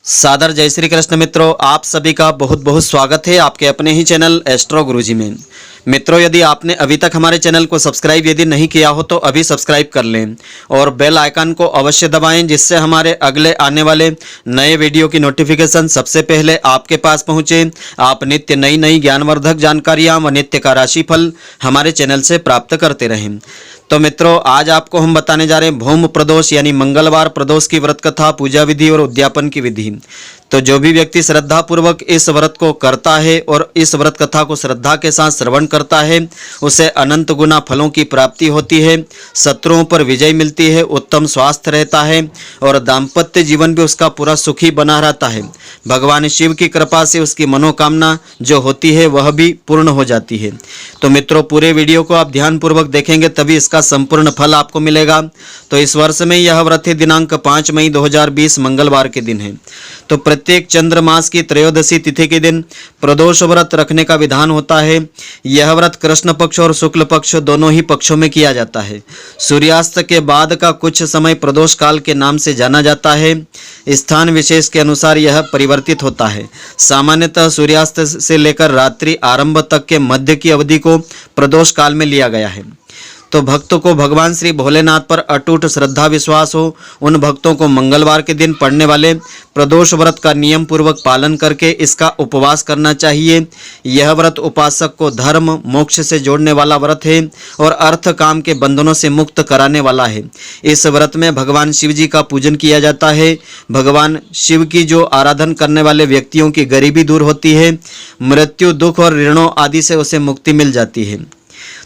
सादर जय श्री कृष्ण मित्रों, आप सभी का बहुत बहुत स्वागत है आपके अपने ही चैनल एस्ट्रो गुरुजी में। मित्रों, यदि आपने अभी तक हमारे चैनल को सब्सक्राइब यदि नहीं किया हो तो अभी सब्सक्राइब कर लें और बेल आइकन को अवश्य दबाएं, जिससे हमारे अगले आने वाले नए वीडियो की नोटिफिकेशन सबसे पहले आपके पास पहुंचे। आप नित्य नई नई ज्ञानवर्धक जानकारियां व नित्य का राशिफल हमारे चैनल से प्राप्त करते रहें। तो मित्रों, आज आपको हम बताने जा रहे हैं भौम प्रदोष यानी मंगलवार प्रदोष की व्रत कथा, पूजा विधि और उद्यापन की विधि। तो जो भी व्यक्ति श्रद्धा पूर्वक इस व्रत को करता है और इस व्रत कथा को श्रद्धा के साथ श्रवण करता है, उसे अनंत गुना फलों की प्राप्ति होती है, शत्रुओं पर विजय मिलती है, उत्तम स्वास्थ्य रहता है और दाम्पत्य जीवन भी उसका पूरा सुखी बना रहता है। भगवान शिव की कृपा से उसकी मनोकामना जो होती है वह भी पूर्ण हो जाती है। तो मित्रों, पूरे वीडियो को आप ध्यानपूर्वक देखेंगे तभी इसका संपूर्ण फल आपको मिलेगा। तो इस वर्ष में यह व्रत है दिनांक 5 मई 2020 मंगलवार के दिन है। तो प्रत्येक चंद्र मास की त्रयोदशी तिथि के दिन प्रदोष व्रत रखने का विधान होता है। यह व्रत कृष्ण पक्ष और शुक्ल पक्ष दोनों ही पक्षों में किया जाता है। सूर्यास्त के बाद का कुछ समय प्रदोष काल के नाम से जाना जाता है। स्थान विशेष के अनुसार यह परिवर्तित होता है। सामान्यतः सूर्यास्त से लेकर रात्रि आरंभ तक के मध्य की अवधि को प्रदोष काल में लिया गया है। तो भक्तों को भगवान श्री भोलेनाथ पर अटूट श्रद्धा विश्वास हो, उन भक्तों को मंगलवार के दिन पड़ने वाले प्रदोष व्रत का नियम पूर्वक पालन करके इसका उपवास करना चाहिए। यह व्रत उपासक को धर्म मोक्ष से जोड़ने वाला व्रत है और अर्थ काम के बंधनों से मुक्त कराने वाला है। इस व्रत में भगवान शिव जी का पूजन किया जाता है। भगवान शिव की जो आराधन करने वाले व्यक्तियों की गरीबी दूर होती है, मृत्यु, दुख और ऋणों आदि से उसे मुक्ति मिल जाती है।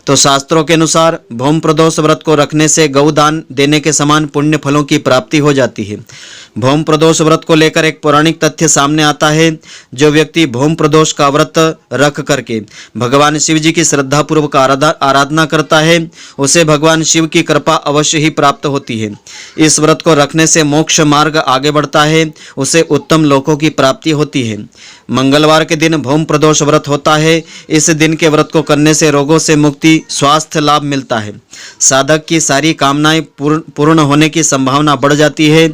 तो शास्त्रों के अनुसार भौम प्रदोष व्रत को रखने से गौदान देने के समान पुण्य फलों की प्राप्ति हो जाती है। भौम प्रदोष व्रत को लेकर एक पौराणिक तथ्य सामने आता है। जो व्यक्ति भौम प्रदोष का व्रत रख करके भगवान शिव जी की श्रद्धापूर्वक आराधना करता है, उसे भगवान शिव की कृपा अवश्य ही प्राप्त होती है। इस व्रत को रखने से मोक्ष मार्ग आगे बढ़ता है, उसे उत्तम लोकों की प्राप्ति होती है। मंगलवार के दिन भौम प्रदोष व्रत होता है। इस दिन के व्रत को करने से रोगों से मुक्ति, स्वास्थ्य लाभ मिलता है। साधक की सारी कामनाएं पूर्ण होने की संभावना बढ़ जाती है।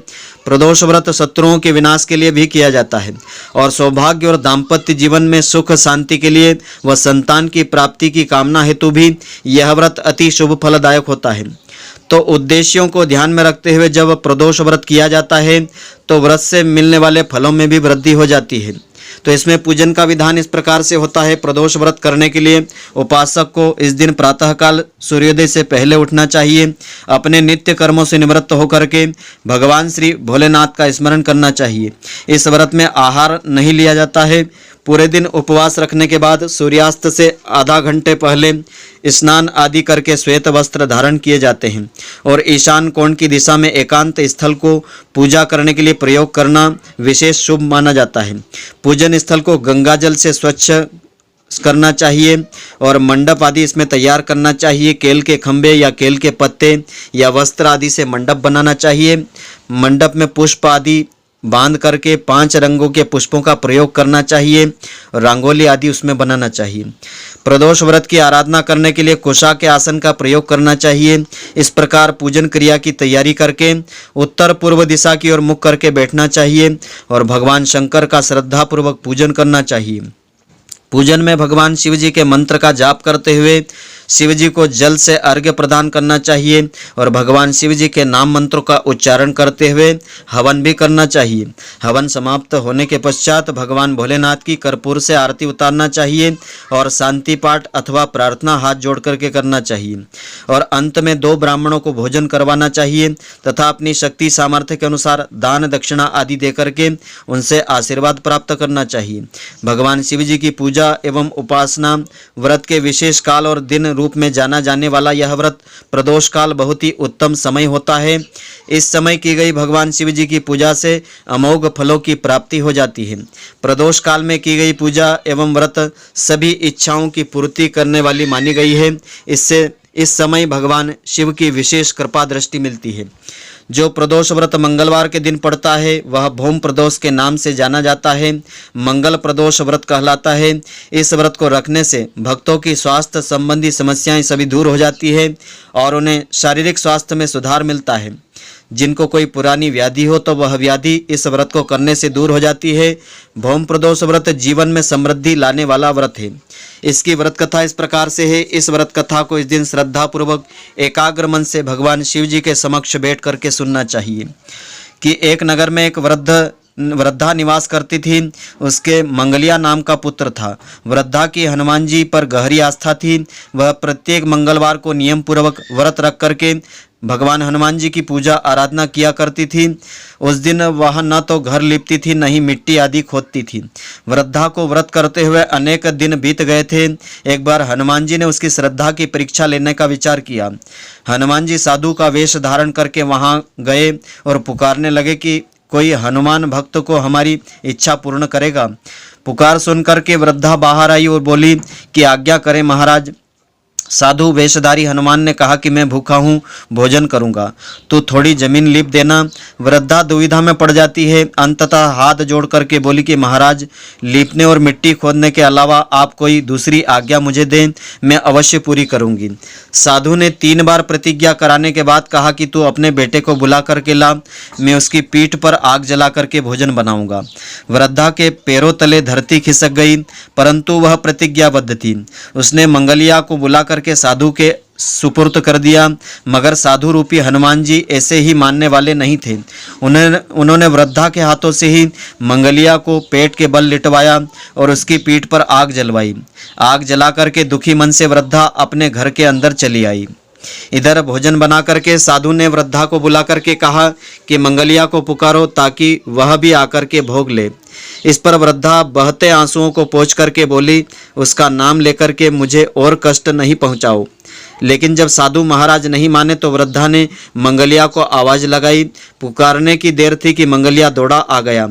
प्रदोष व्रत शत्रुओं के विनाश के लिए भी किया जाता है और सौभाग्य और दाम्पत्य जीवन में सुख शांति के लिए व संतान की प्राप्ति की कामना हेतु भी यह व्रत अति शुभ फलदायक होता है। तो उद्देश्यों को ध्यान में रखते हुए जब प्रदोष व्रत किया जाता है तो व्रत से मिलने वाले फलों में भी वृद्धि हो जाती है। तो इसमें पूजन का विधान इस प्रकार से होता है। प्रदोष व्रत करने के लिए उपासक को इस दिन प्रातःकाल सूर्योदय से पहले उठना चाहिए। अपने नित्य कर्मों से निवृत्त होकर के भगवान श्री भोलेनाथ का स्मरण करना चाहिए। इस व्रत में आहार नहीं लिया जाता है। पूरे दिन उपवास रखने के बाद सूर्यास्त से आधा घंटे पहले स्नान आदि करके श्वेत वस्त्र धारण किए जाते हैं और ईशान कोण की दिशा में एकांत स्थल को पूजा करने के लिए प्रयोग करना विशेष शुभ माना जाता है। पूजन स्थल को गंगा जल से स्वच्छ करना चाहिए और मंडप आदि इसमें तैयार करना चाहिए। केल के खंभे या केल के पत्ते या वस्त्र आदि से मंडप बनाना चाहिए। मंडप में पुष्प आदि बांध करके 5 रंगों के पुष्पों का प्रयोग करना चाहिए। रंगोली आदि उसमें बनाना चाहिए। प्रदोष व्रत की आराधना करने के लिए कुशा के आसन का प्रयोग करना चाहिए। इस प्रकार पूजन क्रिया की तैयारी करके उत्तर पूर्व दिशा की ओर मुख करके बैठना चाहिए और भगवान शंकर का श्रद्धापूर्वक पूजन करना चाहिए। पूजन में भगवान शिव जी के मंत्र का जाप करते हुए शिव जी को जल से अर्घ्य प्रदान करना चाहिए और भगवान शिव जी के नाम मंत्रों का उच्चारण करते हुए हवन भी करना चाहिए। हवन समाप्त होने के पश्चात भगवान भोलेनाथ की कर्पूर से आरती उतारना चाहिए और शांति पाठ अथवा प्रार्थना हाथ जोड़ करके करना चाहिए और अंत में 2 ब्राह्मणों को भोजन करवाना चाहिए तथा अपनी शक्ति सामर्थ्य के अनुसार दान दक्षिणा आदि देकर के उनसे आशीर्वाद प्राप्त करना चाहिए। भगवान शिव जी की पूजा एवं उपासना व्रत के विशेष काल और दिन रूप में जाना जाने वाला यह व्रत प्रदोष काल बहुत ही उत्तम समय होता है। इस समय की गई भगवान शिव जी की पूजा से अमोघ फलों की प्राप्ति हो जाती है। प्रदोष काल में की गई पूजा एवं व्रत सभी इच्छाओं की पूर्ति करने वाली मानी गई है। इससे इस समय भगवान शिव की विशेष कृपा दृष्टि मिलती है। जो प्रदोष व्रत मंगलवार के दिन पड़ता है वह भौम प्रदोष के नाम से जाना जाता है। मंगल प्रदोष व्रत कहलाता है। इस व्रत को रखने से भक्तों की स्वास्थ्य संबंधी समस्याएं सभी दूर हो जाती है और उन्हें शारीरिक स्वास्थ्य में सुधार मिलता है। जिनको कोई पुरानी व्याधि हो तो वह व्याधि इस व्रत को करने से दूर हो जाती है। भौम प्रदोष व्रत जीवन में समृद्धि लाने वाला व्रत है। इसकी व्रत कथा इस प्रकार से है। इस व्रत कथा को इस दिन श्रद्धा पूर्वक एकाग्र मन से भगवान शिव जी के समक्ष बैठ करके सुनना चाहिए। कि एक नगर में एक वृद्धा निवास करती थी। उसके मंगलिया नाम का पुत्र था। वृद्धा की हनुमान जी पर गहरी आस्था थी। वह प्रत्येक मंगलवार को नियम पूर्वक व्रत रख करके भगवान हनुमान जी की पूजा आराधना किया करती थी। उस दिन वह न तो घर लिपती थी न ही मिट्टी आदि खोदती थी। वृद्धा को व्रत करते हुए अनेक दिन बीत गए थे। एक बार हनुमान जी ने उसकी श्रद्धा की परीक्षा लेने का विचार किया। हनुमान जी साधु का वेश धारण करके वहां गए और पुकारने लगे कि कोई हनुमान भक्त को हमारी इच्छा पूर्ण करेगा। पुकार सुनकर के वृद्धा बाहर आई और बोली कि आज्ञा करें महाराज। साधु वेशधारी हनुमान ने कहा कि मैं भूखा हूँ, भोजन करूँगा, तू थोड़ी जमीन लीप देना। वृद्धा दुविधा में पड़ जाती है। अंततः हाथ जोड़ करके बोली कि महाराज, लीपने और मिट्टी खोदने के अलावा आप कोई दूसरी आज्ञा मुझे दें, मैं अवश्य पूरी करूँगी। साधु ने 3 बार प्रतिज्ञा कराने के बाद कहा कि तू अपने बेटे को बुला करके ला, मैं उसकी पीठ पर आग जला करके भोजन बनाऊंगा। वृद्धा के पैरों तले धरती खिसक गई, परंतु वह प्रतिज्ञाबद्ध थी। उसने मंगलिया को बुला करके साधु के सुपुर्द कर दिया, मगर साधु रूपी हनुमान जी ऐसे ही मानने वाले नहीं थे। उन्होंने वृद्धा के हाथों से ही मंगलिया को पेट के बल लिटवाया और उसकी पीठ पर आग जलवाई। आग जला करके दुखी मन से वृद्धा अपने घर के अंदर चली आई। इधर भोजन बना करके साधु ने वृद्धा को बुला करके कहा कि मंगलिया को पुकारो ताकि वह भी आकर के भोग ले। इस पर वृद्धा बहते आंसुओं को पोंछ करके बोली, उसका नाम लेकर के मुझे और कष्ट नहीं पहुंचाओ। लेकिन जब साधु महाराज नहीं माने तो वृद्धा ने मंगलिया को आवाज लगाई। पुकारने की देर थी कि मंगलिया दौड़ा आ गया।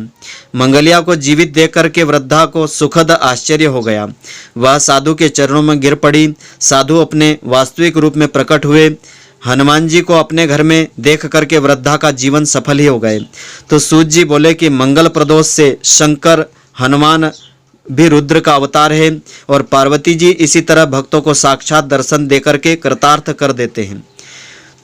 मंगलिया को जीवित देख करके वृद्धा को सुखद आश्चर्य हो गया। वह साधु के चरणों में गिर पड़ी। साधु अपने वास्तविक रूप में प्रकट हुए। हनुमान जी को अपने घर में देख करके वृद्धा का जीवन सफल ही हो गए। तो सूत जी बोले कि मंगल प्रदोष से शंकर हनुमान भी रुद्र का अवतार है और पार्वती जी इसी तरह भक्तों को साक्षात दर्शन देकर के कृतार्थ कर देते हैं।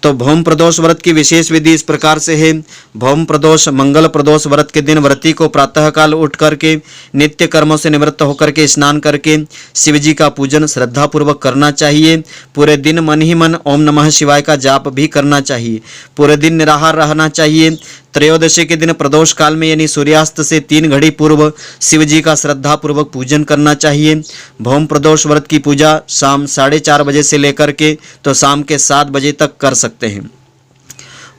तो भौम प्रदोष व्रत की विशेष विधि इस प्रकार से है। भौम प्रदोष मंगल प्रदोष व्रत के दिन व्रती को प्रातःकाल उठ करके नित्य कर्मों से निवृत्त होकर के स्नान करके शिव जी का पूजन श्रद्धा पूर्वक करना चाहिए। पूरे दिन मन ही मन ओम नमः शिवाय का जाप भी करना चाहिए। पूरे दिन निराहार रहना चाहिए। त्रयोदशी के दिन प्रदोष काल में यानी सूर्यास्त से 3 घड़ी पूर्व शिव जी का श्रद्धा पूर्वक पूजन करना चाहिए। भौम प्रदोष व्रत की पूजा शाम 4:30 बजे से लेकर के तो शाम के 7 बजे तक कर सकते हैं।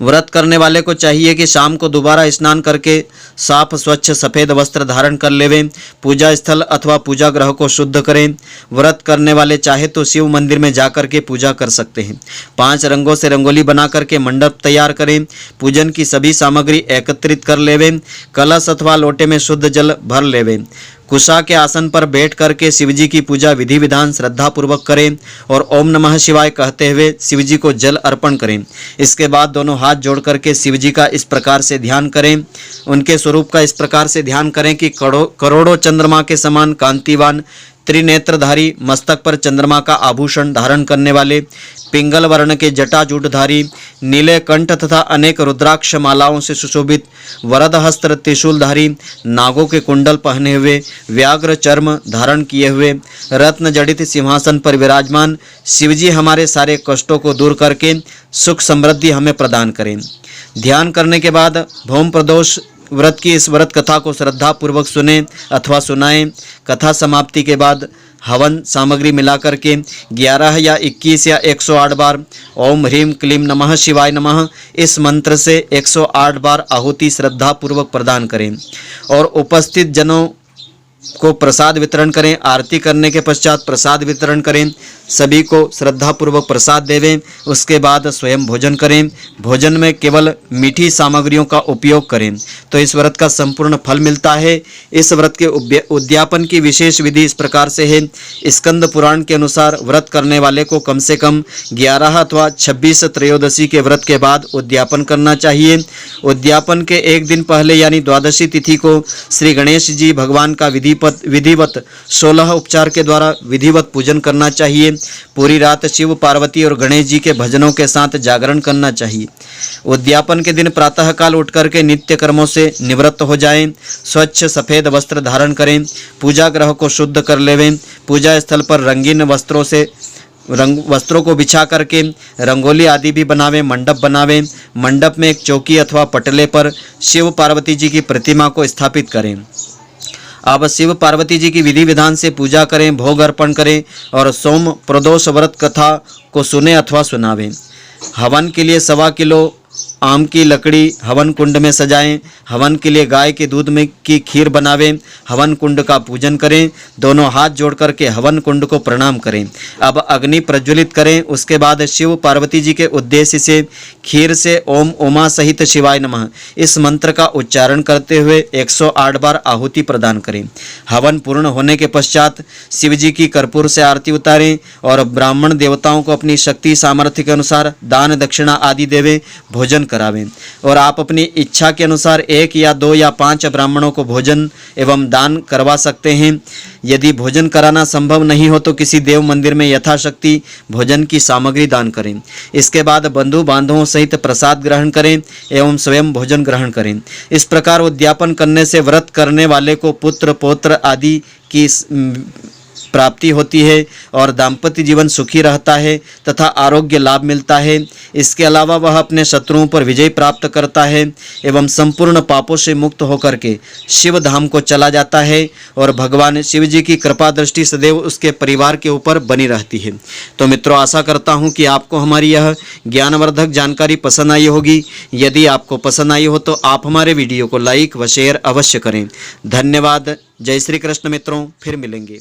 व्रत करने वाले को चाहिए कि शाम को दोबारा स्नान करके साफ स्वच्छ सफ़ेद वस्त्र धारण कर लेवें। पूजा स्थल अथवा पूजा ग्रह को शुद्ध करें। व्रत करने वाले चाहे तो शिव मंदिर में जाकर के पूजा कर सकते हैं। 5 रंगों से रंगोली बना करके मंडप तैयार करें। पूजन की सभी सामग्री एकत्रित कर लेवें। कलश अथवा लोटे में शुद्ध जल भर लेवें। कुशा के आसन पर बैठ करके शिवजी की पूजा विधि विधान श्रद्धा पूर्वक करें और ओम नमः शिवाय कहते हुए शिवजी को जल अर्पण करें। इसके बाद दोनों हाथ जोड़ करके शिवजी का इस प्रकार से ध्यान करें। उनके स्वरूप का इस प्रकार से ध्यान करें कि करोड़ों चंद्रमा के समान कांतिवान, त्रिनेत्रधारी, मस्तक पर चंद्रमा का आभूषण धारण करने वाले, पिंगल वर्ण के जटाजूटधारी, नीले कंठ तथा अनेक रुद्राक्ष मालाओं से सुशोभित, वरद हस्त्र त्रिशूलधारी, नागों के कुंडल पहने हुए, व्याघ्र चर्म धारण किए हुए, रत्न जड़ित सिंहासन पर विराजमान शिवजी हमारे सारे कष्टों को दूर करके सुख समृद्धि हमें प्रदान करें। ध्यान करने के बाद भौम प्रदोष व्रत की इस व्रत कथा को श्रद्धा पूर्वक सुने अथवा सुनाएं। कथा समाप्ति के बाद हवन सामग्री मिलाकर के 11 या 21 या 108 बार ओम ह्रीम क्लीम नमः शिवाय नमः इस मंत्र से 108 बार आहुति श्रद्धा पूर्वक प्रदान करें और उपस्थित जनों को प्रसाद वितरण करें। आरती करने के पश्चात प्रसाद वितरण करें। सभी को श्रद्धा पूर्वक प्रसाद देवें। उसके बाद स्वयं भोजन करें। भोजन में केवल मीठी सामग्रियों का उपयोग करें तो इस व्रत का संपूर्ण फल मिलता है। इस व्रत के उद्यापन की विशेष विधि इस प्रकार से है। स्कंद पुराण के अनुसार व्रत करने वाले को कम से कम 11 अथवा 26 त्रयोदशी के व्रत के बाद उद्यापन करना चाहिए। उद्यापन के एक दिन पहले यानी द्वादशी तिथि को श्री गणेश जी भगवान का विधि विधिवत 16 उपचार के द्वारा विधिवत पूजन करना चाहिए। पूरी रात शिव, पार्वती और गणेश जी के भजनों के साथ जागरण करना चाहिए। उद्यापन के दिन प्रातःकाल उठ करके नित्य कर्मों से निवृत्त हो जाएं। स्वच्छ सफ़ेद वस्त्र धारण करें। पूजा गृह को शुद्ध कर लेवें। पूजा स्थल पर रंगीन वस्त्रों को बिछा करके रंगोली आदि भी बनावें। मंडप बनावें। मंडप में एक चौकी अथवा पटले पर शिव पार्वती जी की प्रतिमा को स्थापित करें। अब शिव पार्वती जी की विधि विधान से पूजा करें, भोग अर्पण करें और सोम प्रदोष व्रत कथा को सुने अथवा सुनावें। हवन के लिए 1.25 किलो आम की लकड़ी हवन कुंड में सजाएं। हवन के लिए गाय के दूध में की खीर बनावें। हवन कुंड का पूजन करें। दोनों हाथ जोड़ करके हवन कुंड को प्रणाम करें। अब अग्नि प्रज्वलित करें। उसके बाद शिव पार्वती जी के उद्देश्य से खीर से ओम उमा सहित शिवाय नमः इस मंत्र का उच्चारण करते हुए 108 बार आहुति प्रदान करें। हवन पूर्ण होने के पश्चात शिव जी की कर्पूर से आरती उतारें और ब्राह्मण देवताओं को अपनी शक्ति सामर्थ्य के अनुसार दान दक्षिणा आदि देवें, भोजन करावें। और आप अपनी इच्छा के अनुसार 1 या 2 या 5 ब्राह्मणों को भोजन एवं दान करवा सकते हैं। यदि भोजन कराना संभव नहीं हो तो किसी देव मंदिर में यथाशक्ति भोजन की सामग्री दान करें। इसके बाद बंधु बांधवों सहित प्रसाद ग्रहण करें एवं स्वयं भोजन ग्रहण करें। इस प्रकार उद्यापन करने से व्रत करने वाले को पुत्र पौत्र आदि की प्राप्ति होती है और दाम्पत्य जीवन सुखी रहता है तथा आरोग्य लाभ मिलता है। इसके अलावा वह अपने शत्रुओं पर विजय प्राप्त करता है एवं संपूर्ण पापों से मुक्त होकर के शिव धाम को चला जाता है और भगवान शिव जी की कृपा दृष्टि सदैव उसके परिवार के ऊपर बनी रहती है। तो मित्रों, आशा करता हूँ कि आपको हमारी यह ज्ञानवर्धक जानकारी पसंद आई होगी। यदि आपको पसंद आई हो तो आप हमारे वीडियो को लाइक व शेयर अवश्य करें। धन्यवाद। जय श्री कृष्ण मित्रों, फिर मिलेंगे।